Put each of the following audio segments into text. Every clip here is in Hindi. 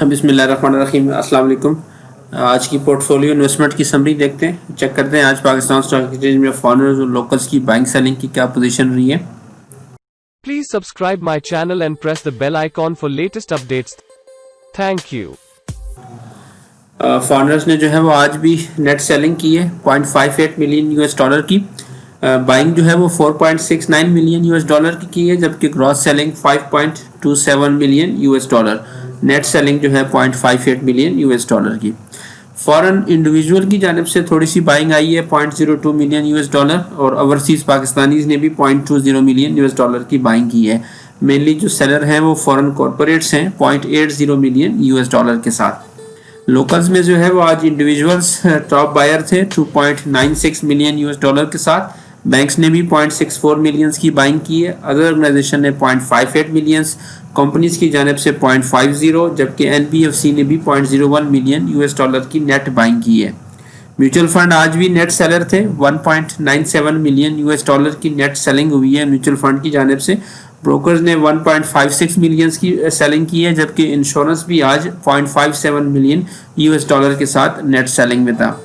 बिस्मिल्लाहिर्रहमानिर्रहीम, अस्सलाम वालेकुम। आज की पोर्टफोलियो इन्वेस्टमेंट की समरी देखते हैं, चेक करते हैं आज पाकिस्तान स्टॉक एक्सचेंज में फॉरेनर्स और लोकल्स की बाइंग सेलिंग की क्या पोजीशन रही है। Please subscribe my channel and press the bell icon for latest updates. Thank you. Foreigners ने जो है वो आज भी नेट सेलिंग की है 0.58 मिलियन यूएस डॉलर की। बाइंग जो है वो 4.69 मिलियन यूएस डॉलर की है, जबकि gross selling 5.27 million US dollar. Net selling जो है 0.58 मिलियन यूएस डॉलर की। फॉरेन इंडिविजुअल की जानिब से थोड़ी सी बाइंग आई है 0.02 मिलियन यूएस डॉलर, और ओवरसीज पाकिस्तानीज ने भी 0.20 मिलियन यूएस डॉलर की बाइंग की है। मेनली जो सेलर हैं वो फॉरेन कॉरपोरेट्स हैं 0.80 मिलियन यूएस डॉलर के साथ। लोकल्स में जो है वो आज इंडिविजुअल्स टॉप बायर थे 2.96 मिलियन यूएस डॉलर के साथ। बैंक्स ने भी 0.64 मिलियंस की बाइंग की है। अदर ऑर्गेनाइजेशन ने 0.58 मिलियंस, कंपनीज की जानिब से 0.50, जबकि एनबीएफसी ने भी 0.01 मिलियन यूएस डॉलर की नेट बाइंग की है। म्यूचुअल फंड आज भी नेट सेलर थे 1.97 मिलियन यूएस डॉलर की नेट सेलिंग हुई है म्यूचुअल फंड की जानिब से। ब्रोकर्स ने 1.56 मिलियंस की सेलिंग की है, जबकि इंश्योरेंस भी आज 0.57 मिलियन यूएस डॉलर के साथ नेट सेलिंग में था।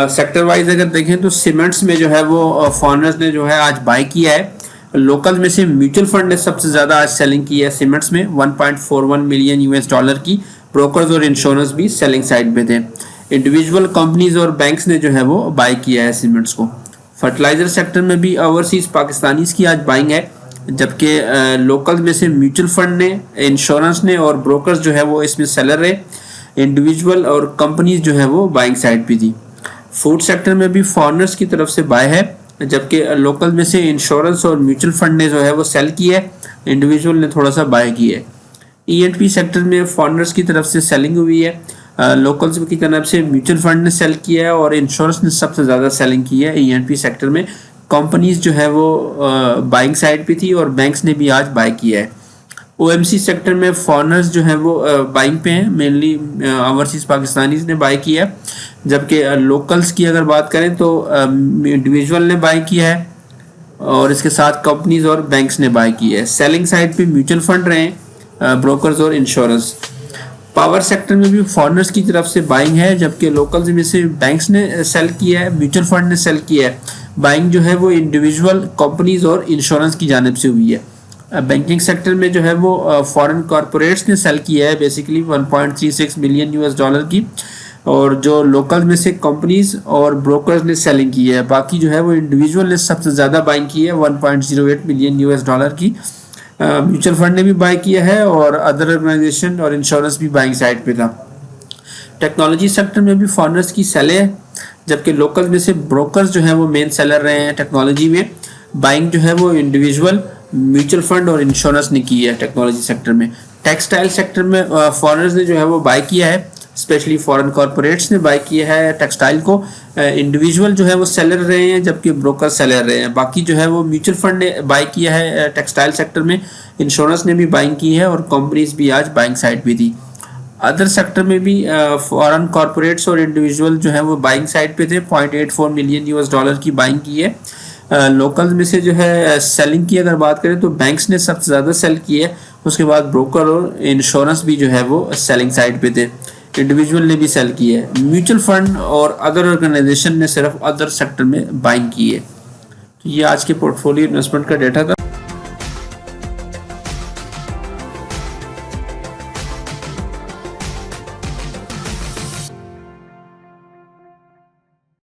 सेक्टर वाइज अगर देखें तो सीमेंट्स में जो है वो फॉरेनर्स ने जो है आज बाय किया है। लोकल में से म्यूचुअल फंड ने सबसे ज़्यादा आज सेलिंग की है सीमेंट्स में 1.41 मिलियन यूएस डॉलर की। ब्रोकर्स और इंश्योरेंस भी सेलिंग साइड पे थे। इंडिविजुअल कंपनीज और बैंक्स ने जो है वो बाय किया है सीमेंट्स को। फर्टिलाइजर सेक्टर में भी ओवरसीज पाकिस्तानीज की आज बाइंग है, जबकि लोकल में से म्यूचुअल फंड ने, इंश्योरेंस ने और ब्रोकर्स जो है वो इसमें सेलर रहे। इंडिविजुअल और कंपनीज जो है वो बाइंग साइड पे थी। फूड सेक्टर में भी फॉरेनर्स की तरफ से बाय है, जबकि लोकल में से इंश्योरेंस और म्यूचुअल फंड ने जो है वो सेल किया है, इंडिविजुअल ने थोड़ा सा बाय किया है। ईएनपी सेक्टर में फॉरेनर्स की तरफ से सेलिंग हुई है, लोकल्स की तरफ से म्यूचुअल फंड ने सेल किया है और इंश्योरेंस ने सबसे ज़्यादा सेलिंग की है। ईएनपी सेक्टर में कंपनीज जो है वो बाइंग साइड पे थी और बैंक्स ने भी आज बाय किया है। ओएमसी सेक्टर में फॉरेनर्स जो है वो बाइंग पे हैं, मेनली ओवरसीज पाकिस्तानीज ने बाय किया है, जबकि लोकल्स की अगर बात करें तो इंडिविजुअल ने बाय किया है और इसके साथ कंपनीज और बैंक्स ने बाय किया है। सेलिंग साइड पे म्यूचुअल फंड रहे, ब्रोकर्स और इंश्योरेंस। पावर सेक्टर में भी फॉरेनर्स की तरफ से बाइंग है, जबकि लोकल्स में से बैंक्स ने सेल किया है, म्यूचुअल फंड ने सेल किया है। बाइंग जो है वो इंडिविजुअल, कंपनीज और इंश्योरेंस की जानिब से हुई है। बैंकिंग सेक्टर में जो है वो फॉरेन कॉरपोरेट्स ने सेल किया है बेसिकली 1.36 मिलियन यूएस डॉलर की, और जो लोकल में से कंपनीज और ब्रोकर्स ने सेलिंग की है। बाकी जो है वो इंडिविजुअल ने सबसे ज़्यादा बाइंग की है 1.08 मिलियन यूएस डॉलर की। म्यूचुअल फंड ने भी बाय किया है और अदर ऑर्गेनाइजेशन और इंश्योरेंस भी बाइंग साइड पे था। टेक्नोलॉजी सेक्टर में भी फॉरेनर्स की सेलें है, जबकि लोकल में से ब्रोकर्स जो है वो मेन सेलर रहे हैं टेक्नोलॉजी में। बाइंग जो है वो इंडिविजुअल, म्यूचुअल फंड और इंश्योरेंस ने की है टेक्नोलॉजी सेक्टर में। टेक्सटाइल सेक्टर में फॉरेनर्स ने जो है वो बाय किया है, स्पेशली फॉरेन कॉरपोरेट्स ने बाय किया है टेक्सटाइल को। इंडिविजुअल जो है वो सेलर रहे हैं, जबकि ब्रोकर सेलर रहे हैं। बाकी जो है वो म्यूचुअल फंड ने बाय किया है टेक्सटाइल सेक्टर में, इंश्योरेंस ने भी बाइंग की है और कंपनीज भी आज बाइंग साइड पे थी। अदर सेक्टर में भी फॉरेन कॉरपोरेट्स और इंडिविजुअल जो है वो बाइंग साइड पे थे, 0.84 मिलियन यूएस डॉलर की बाइंग की है। लोकल में से जो है सेलिंग की अगर बात करें तो बैंक्स ने सबसे ज़्यादा सेल की है, उसके बाद ब्रोकर और इंश्योरेंस भी जो है वो सेलिंग साइड पे थे। इंडिविजुअल ने भी सेल की है। म्यूचुअल फंड और अदर ऑर्गेनाइजेशन ने सिर्फ अदर सेक्टर में बाइंग की है। तो ये आज के पोर्टफोलियो इन्वेस्टमेंट का डेटा था।